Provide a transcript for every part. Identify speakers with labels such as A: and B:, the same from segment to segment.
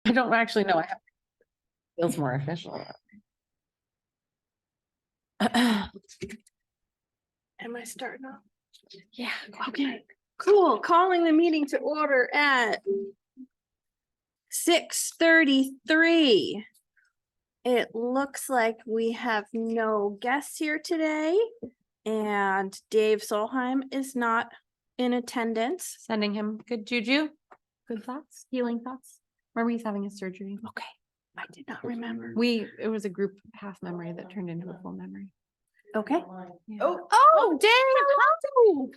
A: I don't actually know. I have feels more official.
B: Am I starting off?
A: Yeah.
B: Okay, cool. Calling the meeting to order at 6:33. It looks like we have no guests here today, and Dave Solheim is not in attendance.
A: Sending him good juju, good thoughts, healing thoughts. Remember he's having his surgery.
B: Okay, I did not remember.
A: It was a group half memory that turned into a full memory.
B: Okay.
A: Yeah.
B: Oh, Dave, hello.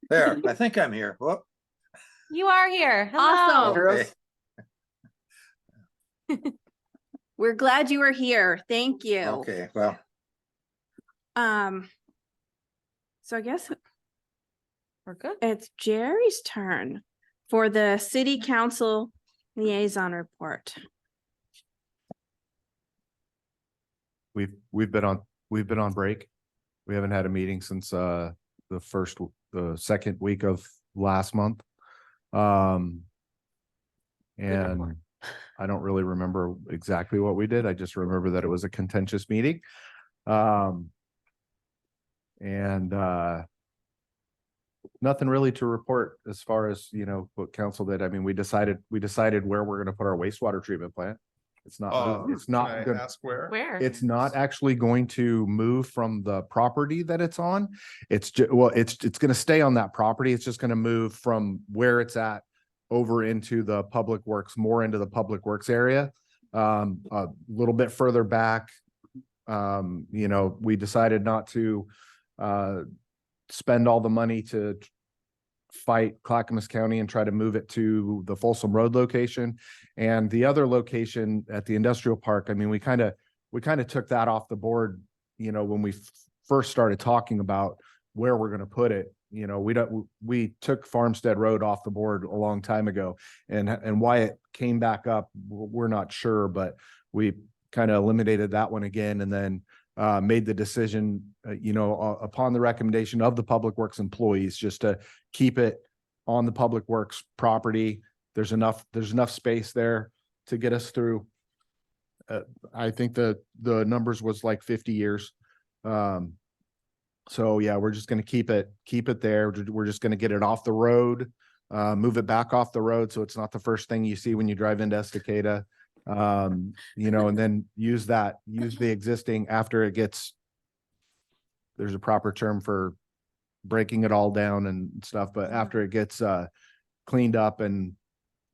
C: There, I think I'm here. Whoop.
A: You are here. Hello.
B: Awesome.
C: Okay.
B: We're glad you were here. Thank you.
C: Okay, well,
B: So I guess
A: We're good.
B: it's Jerry's turn for the city council liaison report.
D: We've been on break. We haven't had a meeting since the second week of last month. And I don't really remember exactly what we did. I just remember that it was a contentious meeting. Nothing really to report as far as, what council did. I mean, we decided where we're going to put our wastewater treatment plant. It's not,
C: can I ask where?
A: Where?
D: it's not actually going to move from the property that it's on. It's going to stay on that property. It's just going to move from where it's at over into the public works, more into the public works area. A little bit further back. We decided not to spend all the money to fight Clackamas County and try to move it to the Folsom Road location. And the other location at the industrial park, I mean, we kind of took that off the board, when we first started talking about where we're going to put it. We took Farmstead Road off the board a long time ago, and why it came back up, we're not sure, but we kind of eliminated that one again, and then made the decision, upon the recommendation of the Public Works employees, just to keep it on the Public Works property. There's enough space there to get us through. I think the numbers was like 50 years. So yeah, we're just going to keep it there. We're just going to get it off the road, move it back off the road, so it's not the first thing you see when you drive into Estacada. And then use the existing after it gets, there's a proper term for breaking it all down and stuff, but after it gets cleaned up and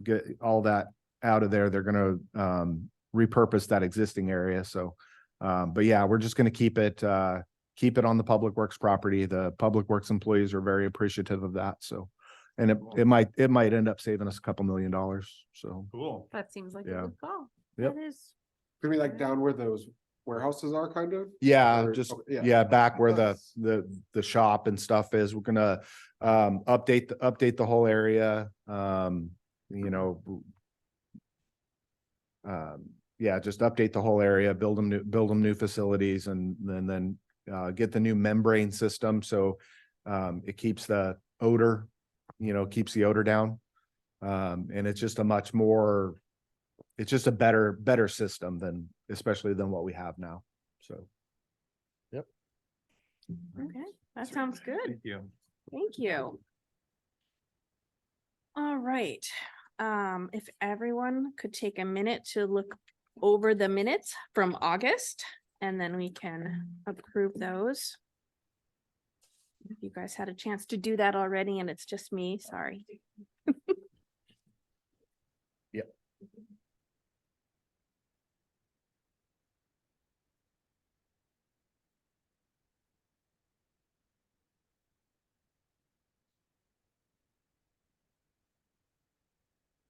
D: get all that out of there, they're going to repurpose that existing area. So but yeah, we're just going to keep it on the Public Works property. The Public Works employees are very appreciative of that. So, and it might end up saving us a couple $1 million. So
C: Cool.
A: That seems like
D: Yeah.
A: a good call.
D: Yep.
B: That is
E: Could be like down where those warehouses are, kind of?
D: yeah,
E: Or-
D: just
E: yeah.
D: yeah, back where
E: Nice.
D: the shop and stuff is. We're gonna update the whole area. Yeah, just update the whole area, build them new facilities, and then get the new membrane system, so it keeps the odor, keeps the odor down. And it's just a better system especially than what we have now. So
B: okay. That sounds good.
C: Thank you.
B: Thank you. All right. If everyone could take a minute to look over the minutes from August, and then we can approve those. If you guys had a chance to do that already and it's just me, sorry.
D: Yep.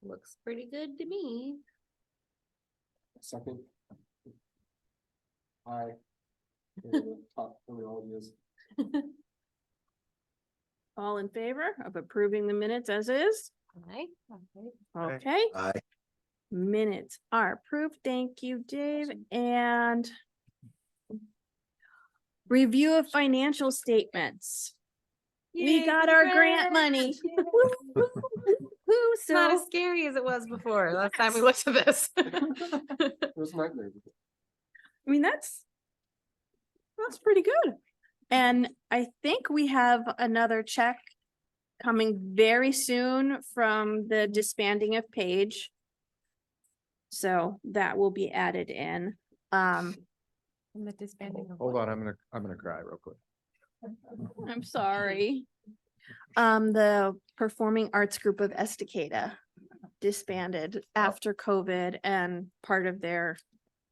A: Looks pretty good to me.
E: Second. Aye. Top really all it is.
B: All in favor of approving the minutes as is?
A: Aye.
B: Okay.
C: Aye.
B: Minutes are approved. Thank you, Dave. And review of financial statements. We got our grant money.
A: It's not as
B: So,
A: scary as it was before. Last time we looked at this.
E: It was a nightmare.
B: I mean, that's pretty good. And I think we have another check coming very soon from the disbanding of Page. So that will be added in.
A: And the disbanding of
D: Hold
A: what?
D: on, I'm gonna cry real quick.
B: I'm sorry. The Performing Arts Group of Estacada disbanded after COVID, and part of their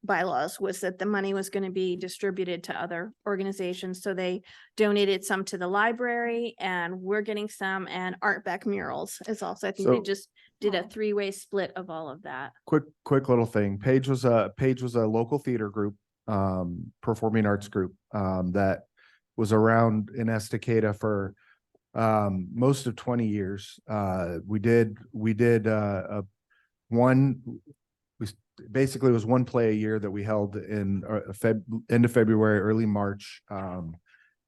B: bylaws was that the money was going to be distributed to other organizations. So they donated some to the library, and we're getting some, and Art Beck Murals is also, I think they
D: So-
B: just did a
A: Oh.
B: 3-way split of all of that.
D: Quick little thing. Page was a local theater group, performing arts group, that was around in Estacada for most of 20 years. We did basically it was one play a year that we held in end of February, early March. And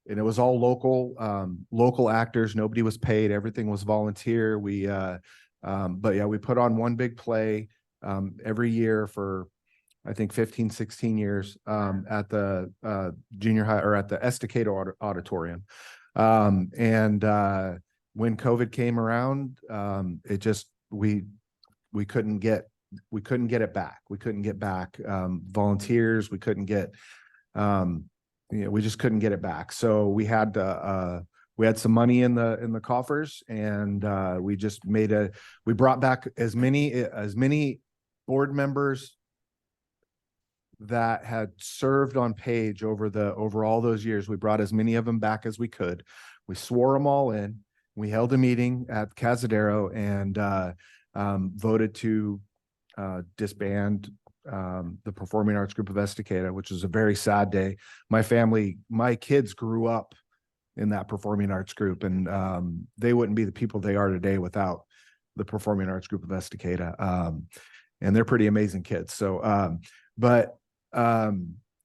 D: it was all local actors. Nobody was paid. Everything was volunteer. But yeah, we put on one big play every year for I think 15, 16 years at the junior high or at the Estacada Auditorium. And when COVID came around, it just we couldn't get it back. We couldn't get back volunteers. We couldn't get we just couldn't get it back. So we had some money in the coffers, and we just we brought back as many board members that had served on Page over all those years. We brought as many of them back as we could. We swore them all in. We held a meeting at Cazadero and voted to disband the Performing Arts Group of Estacada, which was a very sad day. My kids grew up in that Performing Arts Group, and they wouldn't be the people they are today without the Performing Arts Group of Estacada. And they're pretty amazing kids. So,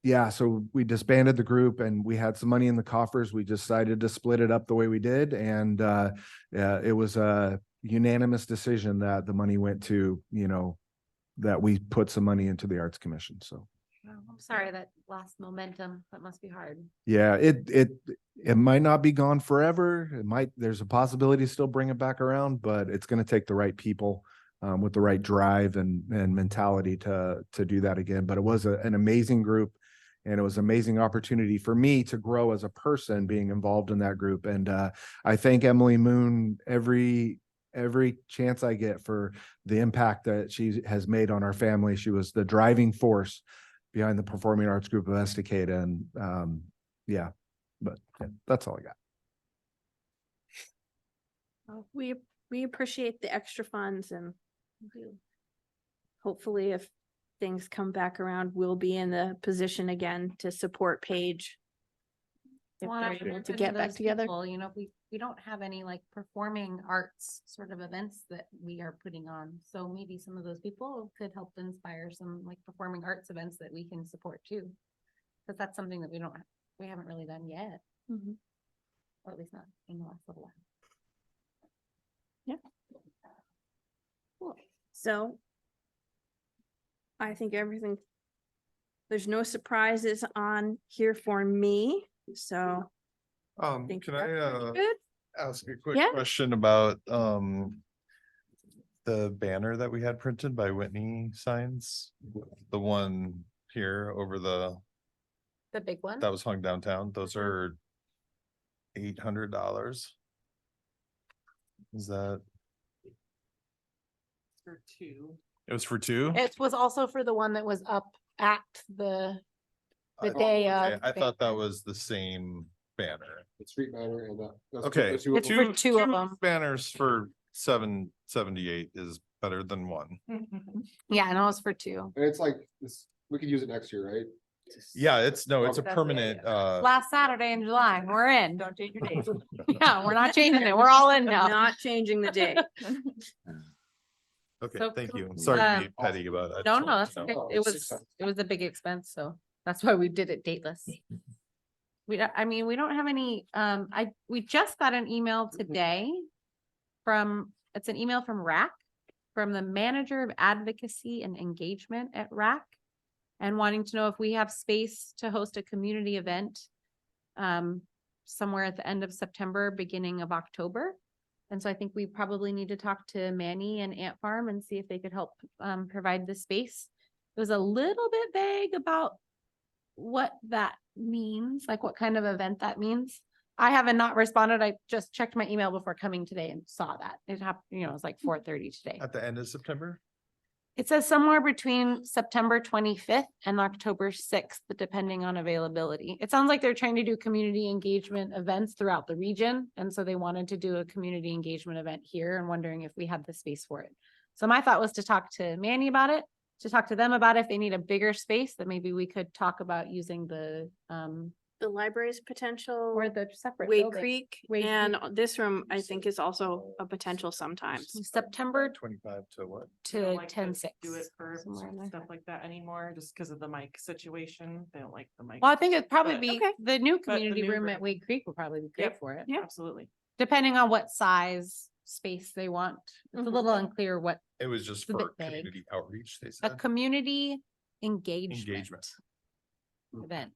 D: yeah, so we disbanded the group, and we had some money in the coffers. We decided to split it up the way we did. And it was a unanimous decision that the money went to, that we put some money into the Arts Commission. So,
A: I'm sorry that lost momentum. That must be hard.
D: yeah, it might not be gone forever. There's a possibility to still bring it back around, but it's going to take the right people with the right drive and mentality to do that again. But it was an amazing group, and it was an amazing opportunity for me to grow as a person being involved in that group. And I thank Emily Moon every chance I get for the impact that she has made on our family. She was the driving force behind the Performing Arts Group of Estacada. And yeah, that's all I got.
B: Well, we appreciate the extra funds, and hopefully if things come back around, we'll be in the position again to support Page. If
A: Well,
B: they're
A: after
B: able to
A: talking
B: get back
A: those
B: together.
A: people, we don't have any like performing arts sort of events that we are putting on. So maybe some of those people could help inspire some like performing arts events that we can support too. Because that's something that we haven't really done yet, or at least not in the last little while.
B: Yeah. Cool. So I think there's no surprises on here for me. So think
F: Can
B: that's
F: I
B: pretty good.
F: ask a quick
B: Yeah.
F: question about the banner that we had printed by Whitney Signs? The one here over
A: The big one.
F: that was hung downtown, those are $800. Is that?
G: For two.
F: It was for two?
A: It was also for the one that was up at the
F: I-
A: day
F: okay,
A: of.
F: I thought that was the same banner.
E: The street banner and that's
F: Okay,
E: the two of
A: It's
E: them.
A: for two of them.
F: Banners for $778 is better than one.
A: Yeah, no, it's for two.
E: And it's like this, we could use it next year, right?
F: Yeah, it's a
E: Okay.
F: permanent,
A: Last Saturday in July, we're in.
G: Don't change your date.
A: Yeah, we're not changing it. We're all in now.
B: Not changing the date.
F: okay,
A: So,
F: thank you. Sorry to be
A: um,
F: petty about it. I
A: No,
F: just
A: no,
F: wanted
A: that's
F: to know.
A: okay.
E: Oh,
A: It
E: it's
A: was,
E: 600.
A: it was a big expense, so that's why we did it dateless. We don't have any, we just got an email today from it's an email from RAC, from the Manager of Advocacy and Engagement at RAC, and wanting to know if we have space to host a community event somewhere at the end of September, beginning of October. And so I think we probably need to talk to Manny and Ant Farm and see if they could help provide the space. It was a little bit vague about what that means, like what kind of event that means. I haven't not responded. I just checked my email before coming today and saw that. It happened, it was like 4:30 today.
F: At the end of September?
A: It says somewhere between September 25th and October 6th, depending on availability. It sounds like they're trying to do community engagement events throughout the region. And so they wanted to do a community engagement event here and wondering if we had the space for it. So my thought was to talk to Manny about it, to talk to them about if they need a bigger space, that maybe we could talk about using the
B: library's potential.
A: or the separate
B: Wade
A: building.
B: Creek,
A: Wade
B: and this room, I think, is also a potential
A: Mm-hmm.
B: sometimes.
A: September
F: 25 to what?
G: They don't
A: to
G: like to
A: 10/6.
G: Do it for
A: somewhere in there.
G: stuff like that anymore, just because of the mic situation. They don't like the mic.
A: Well, I think it'd probably
G: But-
A: be
B: Okay.
A: the new
G: the
A: community
G: new
A: room at
G: room.
A: Wade Creek will probably be great
G: Yep.
A: for it.
B: Yeah.
G: Absolutely.
A: Depending on what size space they want. It's a
B: Mhm.
A: little unclear what
F: It was just
A: It's a bit
F: for
A: vague.
F: community outreach, they
A: a
F: said.
A: community engagement
F: Engagement.
A: event.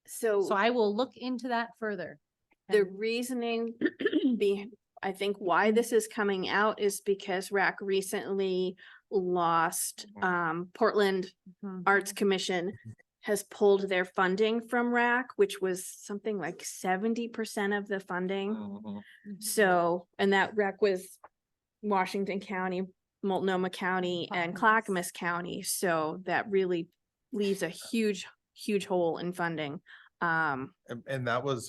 B: So
A: So I will look into that further.
B: the
A: and-
B: reasoning I think why this is coming out is because RAC recently lost, Portland
A: Mhm.
B: Arts Commission has pulled their funding from RAC, which was something like 70% of the funding.
F: Mhm.
B: So, and that RAC was Washington County, Multnomah County, and Clackamas County. So that really leaves a huge, huge hole in funding.
F: And that was,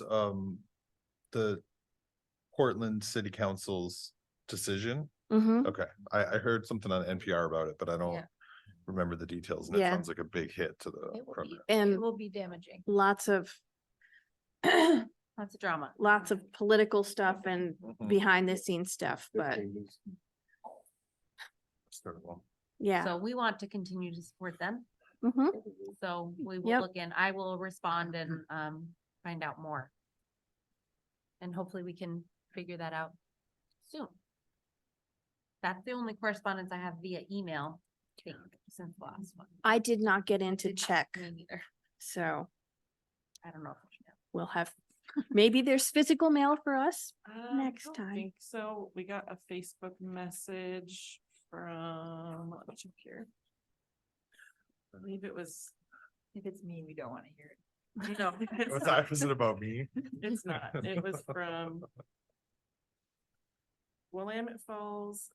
F: the Portland City Council's decision.
B: Mhm.
F: Okay, I heard something on NPR about it, but I don't
A: Yeah.
F: remember the details. And it
B: Yeah.
F: sounds like a big hit to the
A: It will be,
F: program.
A: it
B: And
A: will be damaging.
B: lots of,
A: Lots of drama.
B: lots of political stuff and
F: Mhm.
B: behind the scenes stuff,
E: Good
B: but
E: changes.
F: Sort of, well,
B: yeah.
A: So we want to continue to support them.
B: Mhm.
A: So we will
B: Yep.
A: look in, I will respond and find out more. And hopefully we can figure that out soon. That's the only correspondence I have via email, I think, since the last one.
B: I did not get in to
A: Did not-
B: check,
A: Me neither.
B: so
A: I don't know if I should have.
B: we'll have, maybe there's physical mail for us.
G: I
B: Next
G: don't
B: time.
G: think so. We got a Facebook message from, let me check here. I believe it was,
H: If it's me, we don't want to hear it.
G: no, it's
F: Was
G: not.
F: was it about me?
G: It's not. It was from Willamette Falls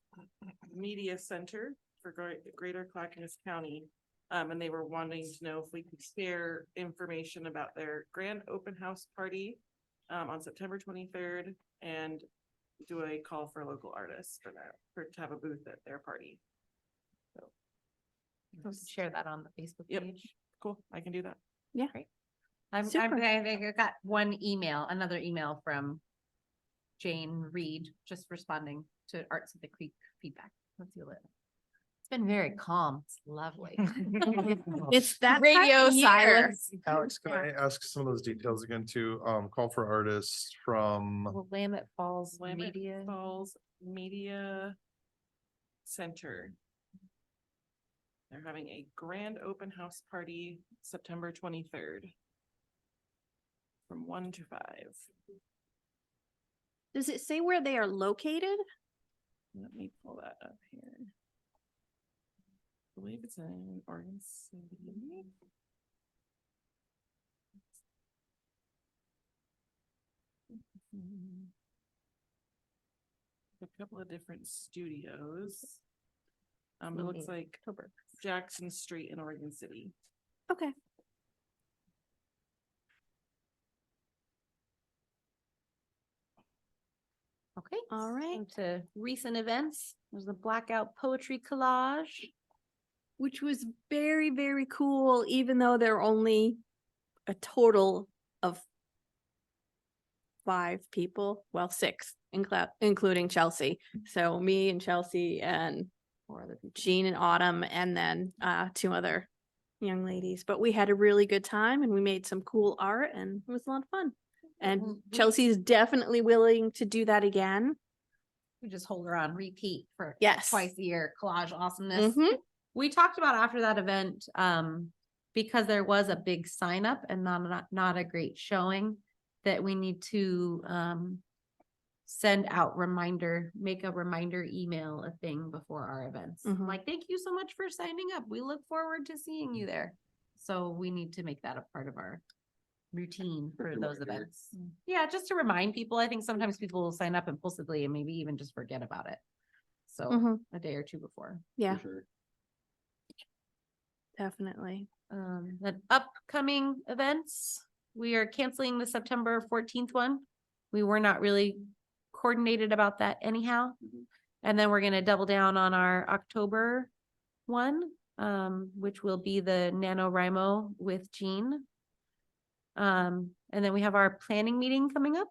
G: Media Center for Greater Clackamas County. And they were wanting to know if we could share information about their grand open house party on September 23rd and do a call for local artists for that, to have a booth at their party. So.
A: We can Share that on the Facebook
G: Yep.
A: page.
G: Cool, I can do that.
B: Super.
A: I think I got another email from Jane Reed, just responding to Arts of the Creek feedback. Let's see what. It's been very calm. It's lovely.
B: It's that time
A: Radio
B: of year.
A: silence.
F: Alex, can I ask some of those details again too? Call for artists from,
A: Willamette Falls
G: Willamette
A: Media.
G: Falls Media Center. They're having a grand open house party September 23rd. From 1 to 5.
B: Does it say where they are located?
G: Let me pull that up here. I believe it's in Oregon City. A couple of different studios. It looks like Jackson Street in Oregon City.
B: Okay.
A: Okay.
B: All right.
A: so To recent events, there's a blackout poetry collage.
B: Which was very, very cool, even though there are only a total of 5 people, well, 6, including Chelsea. So me and Chelsea and
A: 4 other people.
B: Jean and Autumn, and then 2 other young ladies. But we had a really good time and we made some cool art and it was a lot of fun. And
A: Mhm.
B: Chelsea's definitely willing to do that again.
A: we just hold her on repeat for
B: Yes.
A: twice a year, collage awesomeness.
B: Mhm.
A: We talked about after that event, because there was a big sign up and not a great showing, that we need to, send out make a reminder email a thing before our events.
B: Mhm.
A: Like, thank you so much for signing up. We look forward to seeing you there. So we need to make that a part of our routine for those
E: Reminder.
A: events. Yeah, just to remind people. I think sometimes people will sign up impulsively and maybe even just forget about it. So
B: Mhm.
A: a day or two before.
B: Yeah,
E: For sure.
B: definitely.
A: The upcoming events, we are canceling the September 14th one. We were not really coordinated about that anyhow.
E: Mhm.
A: And then we're gonna double down on our October one, which will be the NaNoWriMo with Jean. And then we have our planning meeting coming up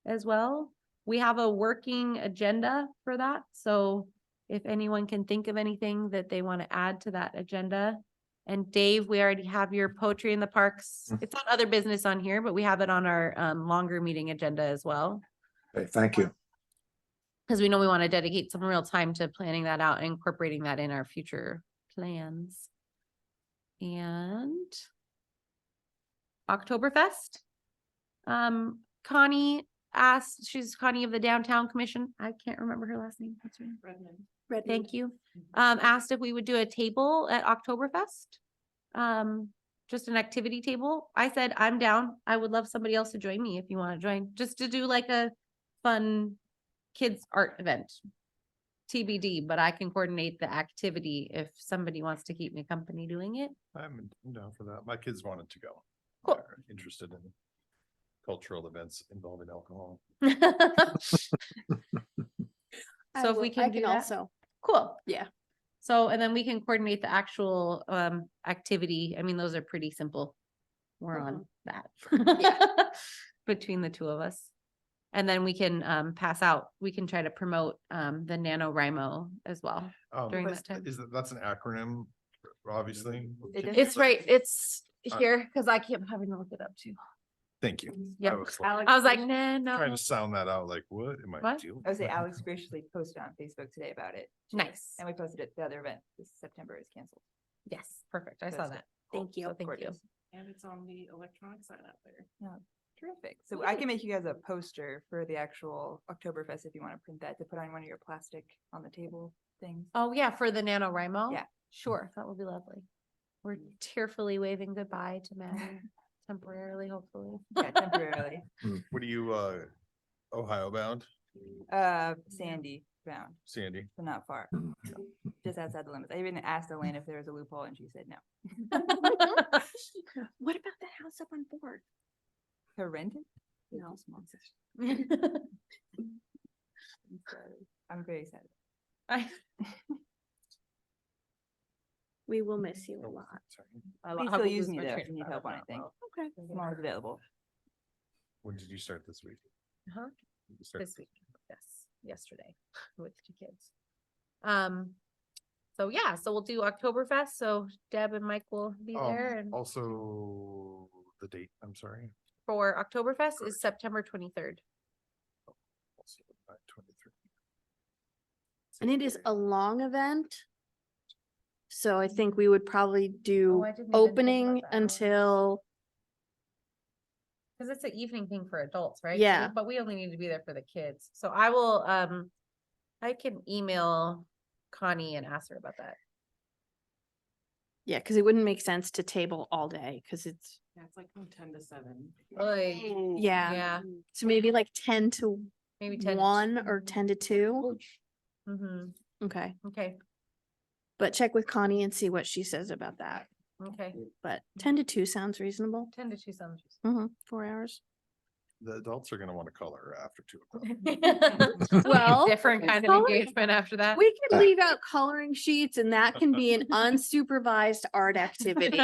A: as well. We have a working agenda for that, so if anyone can think of anything that they want to add to that agenda. And Dave, we already have your poetry in the parks.
C: Mm.
A: It's not other business on here, but we have it on our longer meeting agenda as well.
C: Okay, thank you.
A: Because we know we want to dedicate some real time to planning that out and incorporating that in our future plans. And Oktoberfest. Connie asked, she's Connie of the Downtown Commission. I can't remember her last name. What's her name?
G: Redmond.
A: Thank you. Asked if we would do a table at Oktoberfest. Just an activity table. I said, I'm down. I would love somebody else to join me if you want to join, just to do like a fun kids art event. TBD, but I can coordinate the activity if somebody wants to keep me company doing it.
F: I'm down for that. My kids wanted to go.
A: Cool.
F: They're interested in cultural events involving alcohol.
A: So if we can do that,
B: also.
A: cool.
B: Yeah.
A: So, and then we can coordinate the actual activity. I mean, those are pretty simple. We're on that.
B: Yeah.
A: Between the two of us. And then we can pass out, we can try to promote the NaNoWriMo as well. During that time.
F: That's an acronym, obviously.
H: It is-
A: It's right, it's here, because I keep having to look it up too.
F: Thank you.
A: Yep.
F: I
A: I was like,
F: trying
A: no.
F: to sound that out, like, what am I
A: What?
F: doing?
H: I would say Alex graciously posted on Facebook today about it. too.
A: Nice.
H: And we posted it, the other event this September is canceled.
A: Yes, perfect. I saw
H: That's
A: that.
B: Thank you.
A: So thank you.
H: Gorgeous.
G: And it's on the electronic sign up there.
H: Terrific. So I can make you guys a poster for the actual Oktoberfest if you want to print that to put on one of your plastic on the table things.
A: Oh, yeah, for the NaNoWriMo?
H: Yeah.
A: Sure, that would be lovely. We're tearfully waving goodbye to Maddie temporarily, hopefully.
H: Yeah, temporarily.
F: What are you, Ohio bound,
H: Sandy bound,
F: Sandy?
H: so not far. Just outside the limits. I even asked Elaine if there was a loophole and she said no.
B: What about that house up on board?
H: To rent it?
B: No.
H: I'm very excited.
B: We will miss you a lot.
H: Please still use me though if you need help on anything.
B: Okay.
H: I'm always available.
F: When did you start this week?
A: Huh?
F: Did you start-
A: This week, yes, yesterday with the kids. So yeah, so we'll do Oktoberfest, so Deb and Mike will be there, and
F: Also, the date, I'm sorry.
A: for Oktoberfest is September 23rd.
F: Also, 23.
B: And it is a long event. So I think we would probably do
A: Oh, I didn't even think
B: opening
A: about that.
B: until,
A: Cause it's an evening thing for adults, right?
B: Yeah.
A: But we only need to be there for the kids, so I will, I can email Connie and ask her about that.
B: yeah, because it wouldn't make sense to table all day because it's,
G: Yeah, it's like from 10 to 7.
B: yeah.
A: Yeah,
B: So maybe like 10 to
A: maybe 10.
B: 1 or 10 to 2.
A: Mm-hmm,
B: Okay.
A: okay,
B: But check with Connie and see what she says about that.
A: okay,
B: But 10 to 2 sounds reasonable.
A: 10 to 2 sounds.
B: 4 hours.
F: The adults are gonna want to color after 2 o'clock.
B: Well,
A: Different kind of
B: color-
A: engagement after that.
B: We can leave out coloring sheets and that can be an unsupervised art activity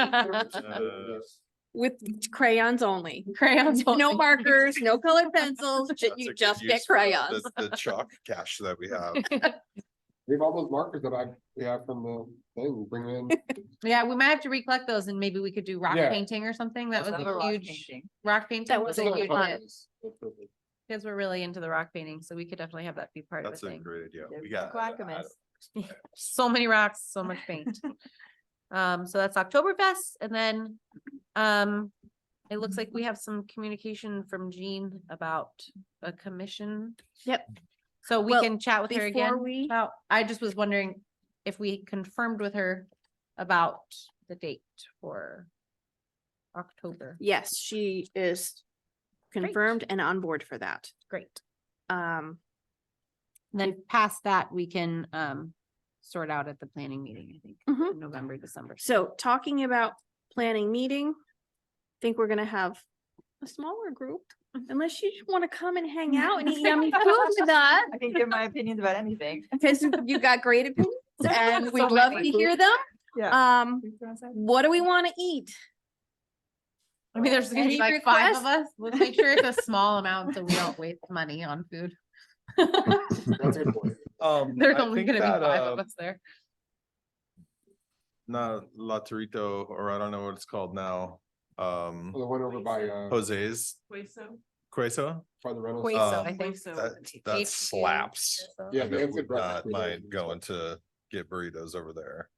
B: with crayons only.
A: Crayons.
B: No
A: only.
B: markers, no colored pencils,
F: That's
B: you
F: a good
B: just
F: use
B: get
F: for
B: crayons.
F: The chalk cache that we have.
E: We have all those markers that we have from the thing, we'll bring them in.
A: Yeah, we might have to recollect those and maybe we could do rock
E: Yeah.
A: painting or something. That was
H: Love a
A: a
H: rock
A: huge
H: painting.
A: rock painting.
B: That was
A: a
B: a lot of
A: huge
B: fun.
A: hit. Because we're really into the rock painting, so we could definitely have that be part of
F: That's
A: the
F: a
A: thing.
F: great idea.
H: Yeah,
F: We got.
H: Clackamas.
A: So many rocks, so much paint. So that's Oktoberfest, and then, it looks like we have some communication from Jean about a commission.
B: Yep.
A: So we
B: Well,
A: can chat with her
B: before
A: again
B: we-
A: about, I just was wondering if we confirmed with her about the date for October.
B: Yes, she is confirmed and on board for that.
A: Great.
B: Um,
A: Then past that, we can, sort out at the planning meeting, I think,
B: Mhm.
A: in November, December.
B: so talking about planning meeting, think we're gonna have a smaller group, unless you want to come and hang out and eat yummy food with us,
H: I can give my opinions about anything.
B: because you got great opinions and
A: So
B: we'd love
A: many.
B: to hear them.
H: Yeah.
B: What do we want to eat?
A: I mean, there's gonna
B: Any
A: be like 5 of
B: requests?
A: us. Let's make sure it's a small amount so we don't waste money on food.
E: That's a good point.
A: There's
F: I
A: only
F: think
A: gonna be
F: that,
A: 5 of us there.
F: Not La Torito, or I don't know what it's called now.
E: The one over by,
F: Jose's
G: Queso.
F: Queso.
E: by the Reynolds.
A: Queso,
F: Um,
A: I think.
G: Queso.
F: That,
A: HQ.
F: that slaps.
E: Yeah,
F: I
E: they have
F: would
E: good breakfast
F: not
E: food
F: mind
E: there.
F: going to get burritos over there.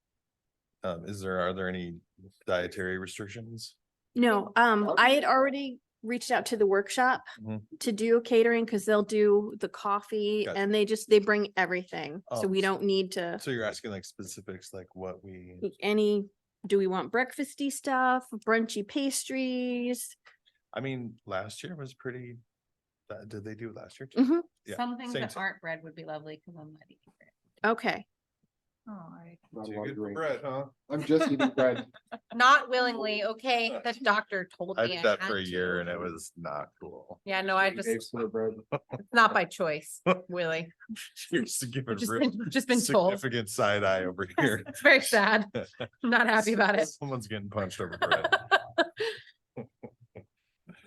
F: Are there any dietary restrictions?
B: No, I had already reached out to the workshop
F: Mhm.
B: to do catering, because they'll do the coffee
F: Gotcha.
B: and they bring everything. So
F: Oh,
B: we
F: so-
B: don't need to,
F: So you're asking like specifics, like what we,
B: do we want breakfasty stuff, brunchy pastries?
F: I mean, last year was pretty, did they do it last year? too?
B: Mhm.
F: Yeah,
A: Some things
F: same
A: that
F: thing.
A: aren't bread would be lovely, because I'm not eating bread.
B: Okay,
H: Alright.
E: Not a
F: Too
E: lot of
F: good for
E: drink.
F: bread, huh?
E: I'm just eating bread.
A: Not willingly, okay, the doctor told
F: I
A: me
F: did that
A: had
F: for a year
A: to.
F: and it was not cool.
A: Yeah, no, I just,
E: Eggs for bread.
A: it's not by choice, Willie.
F: You're just giving
A: Just been told.
F: significant side eye over here.
A: It's very sad. I'm not happy about it.
F: Someone's getting punched over bread.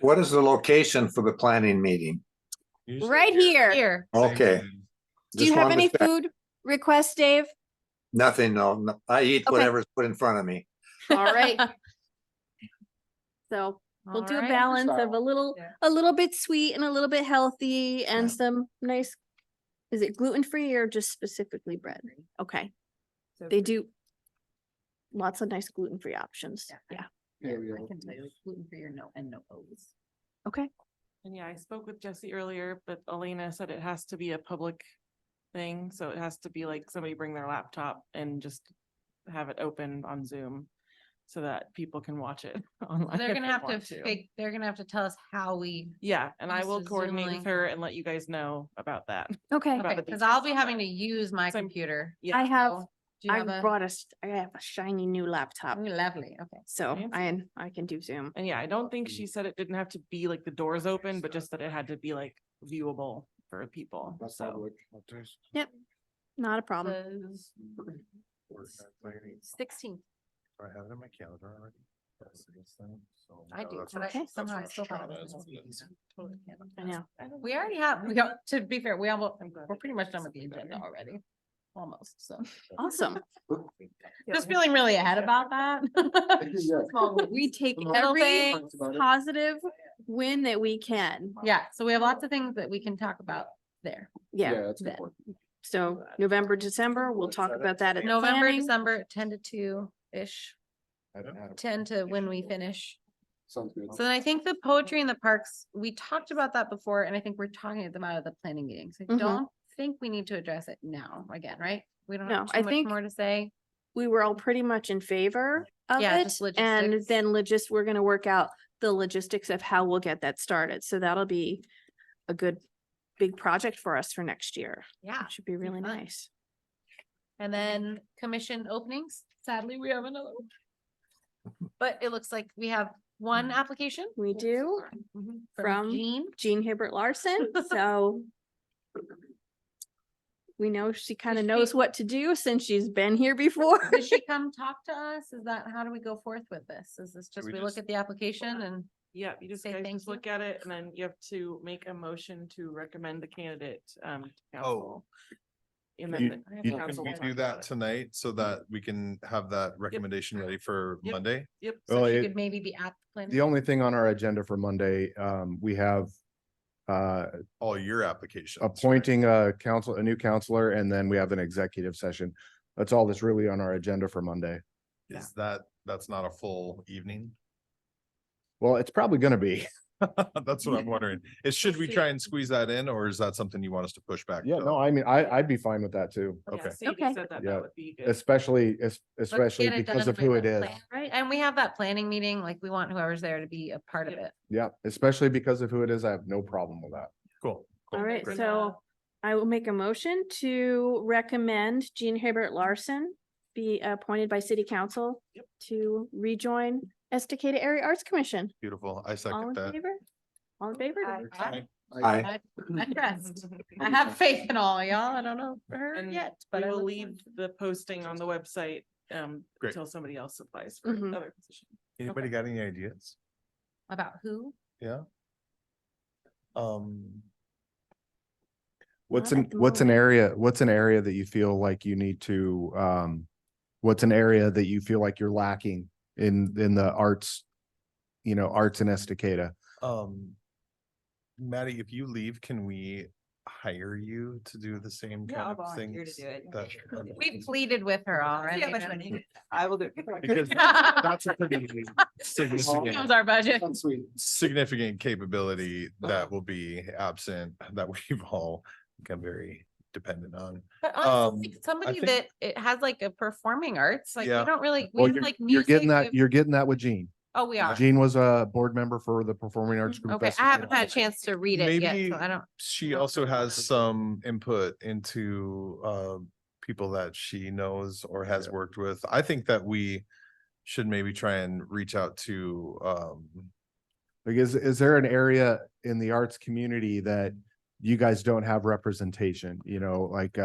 C: What is the location for the planning meeting?
F: Usually
B: right here.
A: Here,
F: Same
C: Okay.
F: thing.
B: Do you
C: Just
B: have
C: wanted
B: any
C: to check.
B: food requests, Dave?
C: Nothing, no. I eat
B: Okay.
C: whatever's put in front of me.
B: All right. So we'll do a
A: Alright.
B: balance of
H: Yeah.
B: a little bit sweet and a little bit healthy and some nice. Is it gluten-free or just specifically bread? Okay,
H: So
B: they do lots of nice gluten-free options.
A: Yeah.
B: Yeah,
E: Yeah, we
A: I
E: have-
A: can tell you gluten free or no, and no oats.
B: okay.
G: And yeah, I spoke with Jesse earlier, but Elena said it has to be a public thing, so it has to be like somebody bring their laptop and just have it open on Zoom so that people can watch it online.
A: They're
G: if
A: gonna
G: they
A: have
G: want
A: they're gonna have to tell us how we,
G: Yeah, and I
A: Just
G: will
A: a Zoom
G: coordinate
A: link.
G: with her and let you guys know about that.
B: Okay,
G: About the
A: because I'll be
G: details.
A: having to use my
G: Same.
A: computer.
G: Yeah.
B: I have,
A: So, do you
B: I
A: have a?
B: brought I have a shiny new laptop,
A: Ooh, lovely, okay.
B: so
G: Fancy.
B: I can do Zoom.
G: And yeah, I don't think she said it didn't have to be like the doors open, but just that it had to be like viewable for people.
E: That's
G: So
E: public.
B: Not a problem.
A: 16th,
F: Do I have it in my calendar already?
A: I do,
F: that's
A: but
F: what-
A: I
B: Okay.
A: somehow I
F: that's
A: still
F: what
A: thought it
F: I'm
A: was.
F: trying to-
A: 16th. Totally can't.
B: I know.
A: We already to be fair, we're pretty much done with the agenda already. Almost, so.
B: Awesome.
A: Just feeling really ahead about that.
E: Yeah.
B: We take
E: Little
B: every
E: things about it.
B: positive win that we can.
A: Yeah, so we have lots of things that we can talk about there.
B: Yeah,
E: That's a good
A: then.
E: point.
B: so November, December, we'll talk about that at
A: November,
B: planning.
A: December, 10 to 2-ish,
E: I haven't had it.
A: 10 to when we finish.
E: Sounds good.
A: So then I think the poetry in the parks, we talked about that before, and I think we're talking them out of the planning meetings. I
B: Mhm.
A: don't think we need to address it now again, right? We don't
B: No,
A: have
B: I
A: too much
B: think-
A: more to say.
B: We were all pretty much in favor of
A: Yeah,
B: it.
A: just
B: And
A: logistics.
B: then we're gonna work out the logistics of how we'll get that started. So that'll be a good, big project for us for next year.
A: Yeah.
B: It should be really
A: fun.
B: nice.
A: And then commission openings, sadly, we have another. one. But it looks like we have one application.
B: We do,
A: Mhm,
B: From-
A: Jean.
B: Jean Hibbert Larson, so we know she kind of
A: she-
B: knows what to do since she's been here before.
A: Did she come talk to us? Is that, how do we go forth with this? Is this just,
F: we
A: we look
F: just-
A: at the application and,
G: yeah, you just
A: Say
G: guys
A: thank
G: just
A: you.
G: look at it and then you have to make a motion to recommend the candidate to
F: Oh.
G: council. And then
F: You-
G: the
A: I have
F: Can
A: to
G: council
F: we
G: will
F: do
G: talk
F: that
G: about it.
F: tonight so that we can have that recommendation ready for
G: Yep.
F: Monday?
G: Yep.
A: so
D: Well,
A: she
D: it-
A: could maybe be at the planning.
D: The only thing on our agenda for Monday, we have
F: All your applications. right?
D: appointing a new counselor, and then we have an executive session. That's all that's really on our agenda for Monday.
F: Is that's not a full evening?
D: Well, it's probably gonna be.
F: That's what I'm wondering. Should we try and squeeze that in, or is that something you want us to push back?
D: Yeah,
F: till?
D: no, I mean, I'd be fine with that too,
G: Yeah,
F: Okay.
G: Sadie
B: Okay.
G: said that
D: Yeah.
G: that would be good.
D: especially
A: Let's
D: especially
A: get it
D: because
A: done
D: of who
A: with
D: it
A: the
D: is.
A: plan, right? And we have that planning meeting, like we want whoever's there to be a part of
G: Yep.
A: it.
D: Yeah, especially because of who it is. I have no problem with that.
F: Cool.
B: All right,
G: Great.
B: so I will make a motion to recommend Jean Herbert Larson be appointed by city council
G: Yep.
B: to rejoin Estacada Area Arts Commission.
F: Beautiful. I
B: All
F: second
B: in
F: that.
B: favor? All in favor?
A: I
C: I,
A: trust. I have faith in all y'all. I don't know for her
G: And
A: yet,
G: we
A: but I
G: will
A: look
G: leave
A: forward to it.
G: the posting on the website,
F: Great.
G: until somebody else applies for
B: Mhm.
G: another position.
F: Anybody got any ideas?
A: About who?
F: Yeah.
D: What's
B: Not
D: an
B: at the
D: what's an
B: moment.
D: area that you feel like you need to what's an area that you feel like you're lacking in the arts, arts in Estacada?
F: Maddie, if you leave, can we hire you to do the same
H: Yeah, I'll
F: kind of
H: volunteer to
F: things?
H: do it.
F: that-
A: We pleaded with her already.
H: See how much money. I will do it.
F: Because that's a pretty
A: That was
F: significant,
A: our budget.
E: Sweet.
F: significant capability that will be absent, that we've all become very dependent on.
A: But honestly,
F: Um,
A: somebody
F: think-
A: that it has like a performing arts, like we
F: Yeah.
A: don't really, we
D: Well,
A: have
D: you're,
A: like
D: you're
A: music.
D: getting
A: we
D: that
A: have-
D: you're getting that with Jean.
A: Oh, we are.
D: Jean was a board member for the Performing Arts Group.
A: Okay, I haven't had a chance to read it yet,
F: Maybe
A: so I don't.
F: She also has some input into people that she knows or has
D: Yeah.
F: worked with. I think that we should maybe try and reach out to
D: Like, is there an area in the arts community that you guys don't have representation?
B: Music.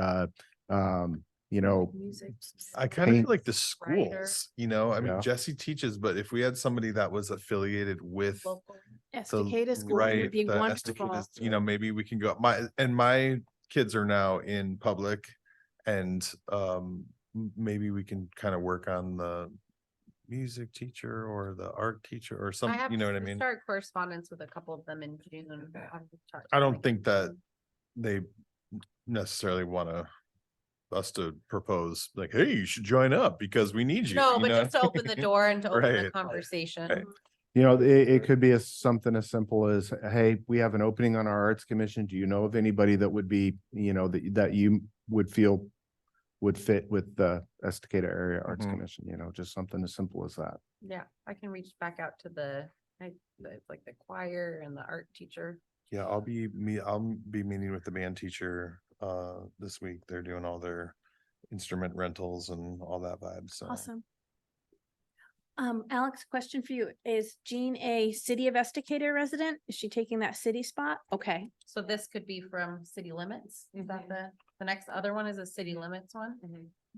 F: I kind of
D: Paint-
F: feel like the
A: Writer.
F: schools, I mean,
D: Yeah.
F: Jesse teaches, but if we had somebody that was affiliated with
A: Local.
B: Estacada School
F: right,
B: would be
F: the
B: wonderful.
F: Estacada, maybe we can go, my kids are now in public and maybe we can kind of work on the music teacher or the art teacher or
A: I
F: some,
A: have
F: you know what I
A: to
F: mean?
A: start correspondence with a couple of them in June. I'll start
F: I don't
A: like-
F: think that they necessarily want us to propose like, hey, you should join up because we need you.
A: No,
F: you
A: but
F: know?
A: just to open the door and to open the
F: Right.
A: conversation.
F: Right.
D: It could be something as simple as, hey, we have an opening on our arts commission. Do you know of anybody that would be, that you would feel would fit with the Estacada Area Arts
F: Mhm.
D: Commission, just something as simple as that.
A: Yeah, I can reach back out to like the choir and the art teacher.
F: Yeah, I'll be meeting with the band teacher this week. They're doing all their instrument rentals and all that vibe, so.
B: Awesome. Alex, question for you. Is Jean a City of Estacada resident? Is she taking that city spot? Okay.
A: So this could be from city limits. Is that the next other one is a city limits one?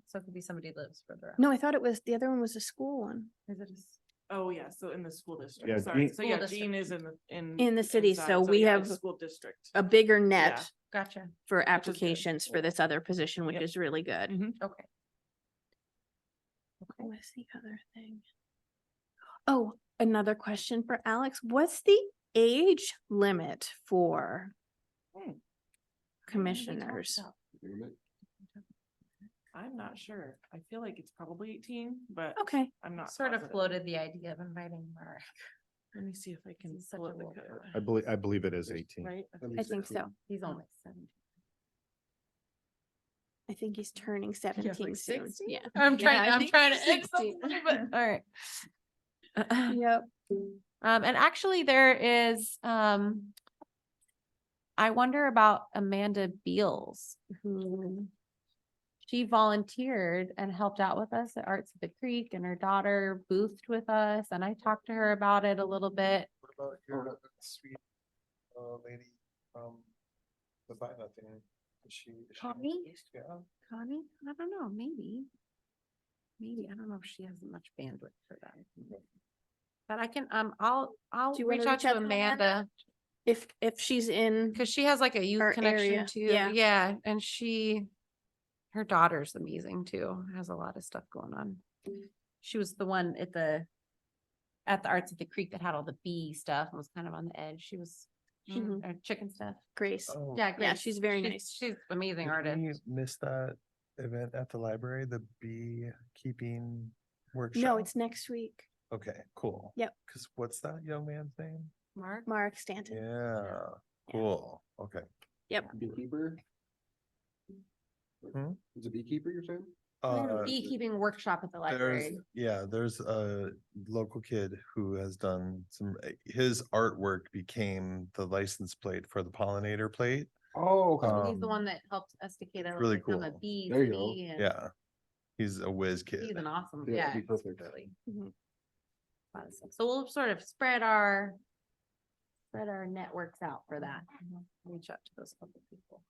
A: So it could be somebody who lives further out.
B: No, I thought the other one was a school one.
A: Is it?
G: Oh, yeah, so in the school
D: Yeah,
G: district, sorry,
D: Jean-
G: so yeah,
A: School
G: Jean
A: district.
G: is
B: In the city,
G: inside,
B: so we
G: yeah,
B: have
G: it's School district.
B: A bigger
G: Yeah.
B: net
A: Gotcha.
B: for
G: good.
B: applications for this other position, which
G: Yep.
B: is really good.
A: Okay.
B: What's the other thing? Oh, another question for Alex. What's the age limit for
G: Hmm.
B: commissioners?
G: I'm not sure. I feel like it's probably 18, but
B: Okay,
G: I'm not.
A: Sort of
G: positive.
A: floated the idea of inviting Mark.
G: Let me see if I can
A: He's such
G: pull
A: a
G: up the
A: little
G: code,
D: I believe it is 18.
G: right?
B: I think so.
A: He's only 17.
B: I think he's turning 17 soon.
A: 16?
B: Yeah.
A: I'm
B: Yeah, I
A: trying, I'm
B: think
A: trying to.
B: he's
A: egg
B: 16.
A: them a little bit. All right.
B: Yep.
A: And actually there is, I wonder about Amanda Beals, who she volunteered and helped out with us at Arts of the Creek, and her daughter boothed with us, and I talked to her about it a little bit.
F: What about your sweet lady the Buy Nothing? Is she?
A: Connie?
F: Yeah.
A: Connie? I don't know, maybe. Maybe, I don't know if she has much bandwidth for that. But I can, I'll
B: Do you wanna
A: reach out
B: reach
A: to
B: out to Amanda?
A: Amanda.
B: If she's in,
A: Cause she has like a youth
B: Our
A: connection
B: area,
A: too.
B: yeah.
A: Yeah, and her daughter's amazing too. Has a lot of stuff going on. She was the one at the Arts at the Creek that had all the bee stuff and was kind of on the edge. She was
B: Mhm.
A: or chicken stuff.
B: Grace.
F: Oh,
A: Yeah,
B: Yeah,
A: Grace.
B: she's very nice.
A: She's amazing
F: did
A: artist.
F: we miss that event at the library, the beekeeping workshop?
B: No, it's next week.
F: Okay, cool.
B: Yep.
F: Cause what's that young man's name?
A: Mark?
B: Mark Stanton.
F: Yeah, cool. Okay.
E: Beekeeper?
F: Hmm?
E: Is it beekeeper you're saying?
A: Beekeeping workshop at the library.
F: There's a local kid who has done his artwork became the license plate for the pollinator plate.
E: Oh, okay.
A: He's the
F: Um,
A: one that helped Estacada
F: really
A: become a
F: cool.
A: bee
E: There you go.
A: city. and
F: Yeah. He's a whiz
A: He's
F: kid.
A: an awesome,
E: Yeah,
A: yeah.
E: that'd be
A: it's
E: perfect.
A: really
B: Mhm.
A: lot of stuff. So we'll sort of spread our networks out for that. Reach out to those couple people.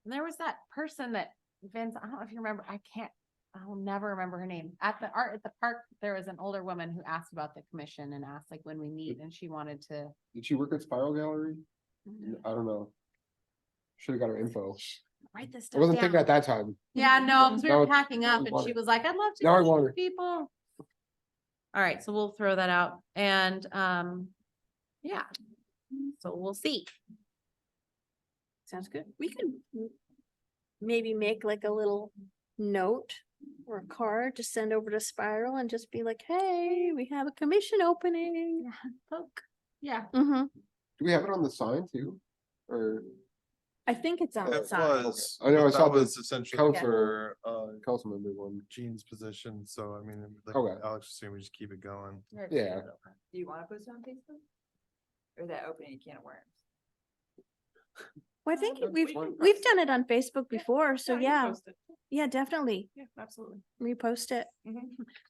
A: And there was that person that Vince, I don't know if you remember, I'll never remember her name. At the park, there was an older woman who asked about the commission and asked like when we meet and she wanted to.
E: Did she work at Spiral Gallery? I don't know. Should have got her info.
A: Write this
E: I
A: stuff
E: wasn't thinking
A: down.
E: at that time.
A: Yeah, no, 'cause we
E: Now
A: were
E: I-
A: packing
E: now
A: up
E: I
A: and
E: want
A: she
E: it.
A: was like, I'd love to
E: Now I
A: meet
E: want
A: these
E: it.
A: people. All right, so we'll throw that out and, yeah. So we'll see.
B: Sounds good. We could maybe make like a little note or a card to send over to Spiral and just be like, hey, we have a commission opening.
A: Look, yeah.
B: Mm-hmm.
E: Do we have it on the sign too? Or
B: I think it's on the
F: It
B: side.
F: was.
E: I know I
F: but
E: saw
F: that
E: the
F: was essentially
E: council-
F: for
E: council member one?
F: Gene's position, so I mean, like
E: Okay.
F: Alex was saying, we just keep it going.
E: Yeah.
H: Do you want to post it on Facebook? Or is that opening a can of worms?
B: Well, I think
E: That's
B: we've
E: fine.
B: done it on Facebook before, so
G: you
B: yeah,
G: post it.
B: yeah, definitely
G: Yeah, absolutely.
B: repost it.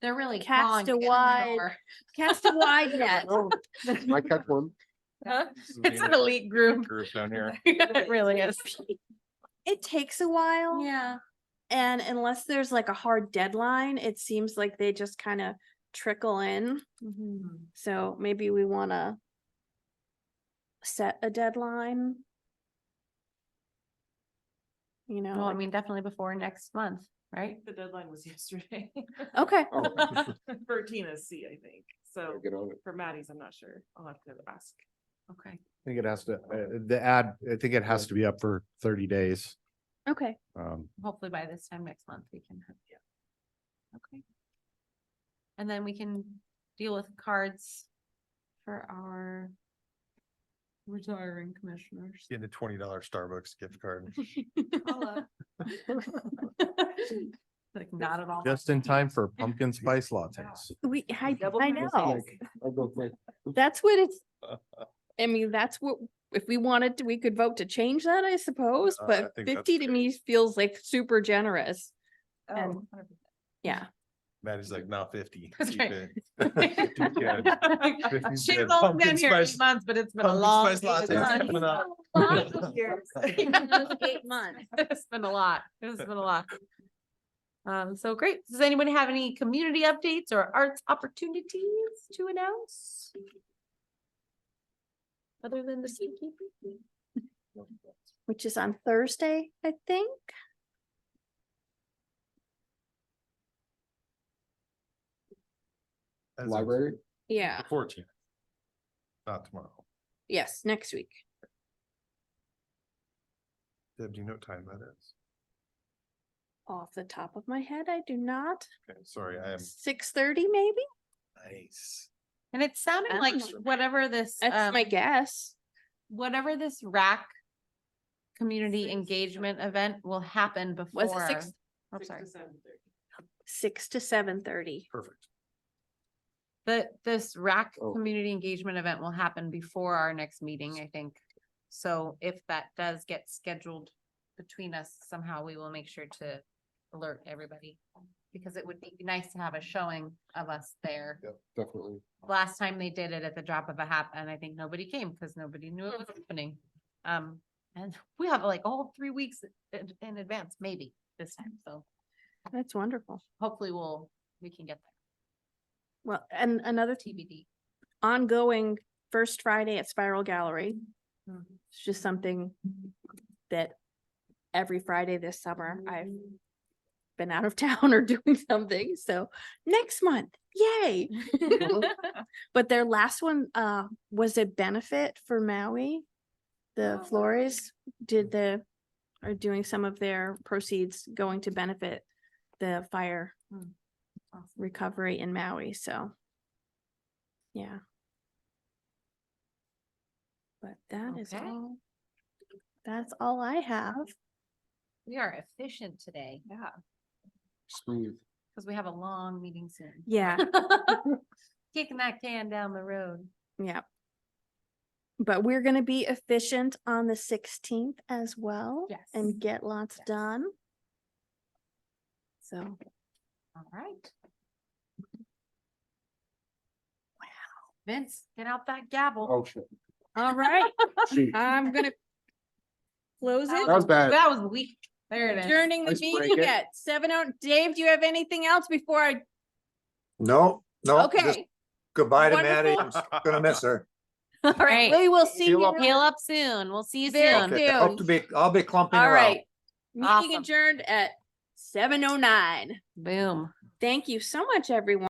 A: They're really
B: Cast
A: clawing to
B: a
A: get in the
B: wide-
A: door.
B: Cast a wide net.
E: Oh, I catch one.
A: It's an elite group.
F: Group down here.
A: It really is.
B: It takes a while.
A: Yeah.
B: And unless there's like a hard deadline, it seems like they just kind of trickle in. So maybe we want to set a deadline. You know,
A: Well, I
B: like-
A: mean, definitely before next month, right?
G: The deadline was yesterday.
B: okay.
E: Oh,
G: For Tina's C, I think. So
E: get on it.
G: for Maddie's, I'm not sure. I'll have to ask.
A: Okay.
D: I think it has to, the ad, I think it has to be up for 30 days.
B: Okay.
A: Hopefully by this time next month we can have. Okay. And then we can deal with cards for our retiring commissioners.
F: Getting a $20 Starbucks gift card.
A: Like not at all.
D: Just in time for pumpkin spice lattes.
B: I
H: Double
B: I
H: price.
B: know.
E: I'll go quick.
B: That's what it's, I mean, that's what, if we wanted to, we could vote to change that, I suppose,
F: I
B: but
F: think that's
B: 50 to me feels like super generous.
H: Oh,
B: And-
H: 100%.
B: Yeah.
F: Maddie's like, not 50.
A: That's
F: keep
A: right.
F: it. 50 good. 50's
A: She's
F: good.
A: only
F: Pumpkin
A: been here 8
F: spice-
A: months, but it's been a
F: pumpkin
A: long.
F: spice
A: 8
F: lattes
A: months.
F: coming up.
H: Cheers.
B: 8 months.
A: It's been a lot. It's been a lot. So great. Does anybody have any community updates or arts opportunities to announce? Other than the beekeeping?
B: Which is on Thursday, I think.
F: As of
E: Library?
B: Yeah.
F: the 14th. Not tomorrow.
B: Yes, next week.
F: Deb, do you know what time that is?
B: Off the top of my head, I do not.
F: Okay, sorry, I am
B: 6:30 maybe?
F: nice.
A: And it sounded
B: I don't
A: like
B: know.
A: whatever this,
B: That's my guess.
A: whatever this RAC community engagement event will happen before.
B: Was it 6?
A: I'm
G: 6
A: sorry.
G: to 7:30.
B: 6 to 7:30.
F: Perfect.
A: This RAC
E: Oh.
A: community engagement event will happen before our next meeting, I think. So if that does get scheduled between us somehow, we will make sure to alert everybody. Because it would be nice to have a showing of us there.
E: Yep, definitely.
A: Last time they did it at the drop of a hat, and I think nobody came because nobody knew it was happening. And we have like a whole 3 weeks in advance, maybe this time, so
B: That's wonderful.
A: hopefully we can get
B: Well, and another
A: there, TBD.
B: ongoing First Friday at Spiral Gallery.
A: Mm-hmm.
B: It's just something that every Friday this summer I've been out of town or doing something, so next month, yay. But their last one, was a benefit for Maui. The
H: Oh,
B: Flores are doing some of their proceeds going to benefit the fire recovery in Maui, so. Yeah. But that is
A: Okay.
B: all. That's all I have.
A: We are efficient today
H: Yeah.
E: Smooth.
A: because we have a long meeting soon.
B: Yeah,
A: Kicking that can down the road.
B: yeah. But we're gonna be efficient on the 16th as well.
A: Yes.
B: And get lots
A: Yes.
B: done. So,
A: All right. Wow. Vince, get out that gavel.
E: Oh, shit.
B: all right,
E: Shoot.
B: I'm gonna close it.
E: That was bad.
A: That was weak. There it is.
B: Adjourning the
E: Let's break
B: meeting
E: it.
B: at 7:00. Dave, do you have anything else before I?
C: No, no, just
B: Okay,
C: goodbye to Maddie.
B: Wonderful.
C: I'm gonna miss her.
B: all right,
A: Great.
B: we will see
E: Heal
B: you.
E: up.
A: Heal up soon. We'll see you
B: Very
A: soon.
B: good.
C: Okay, I hope to be, I'll be clumping
B: All
C: around.
B: right. Meeting
A: Awesome.
B: adjourned at 7:09.
A: Boom.
B: Thank you so much, everyone.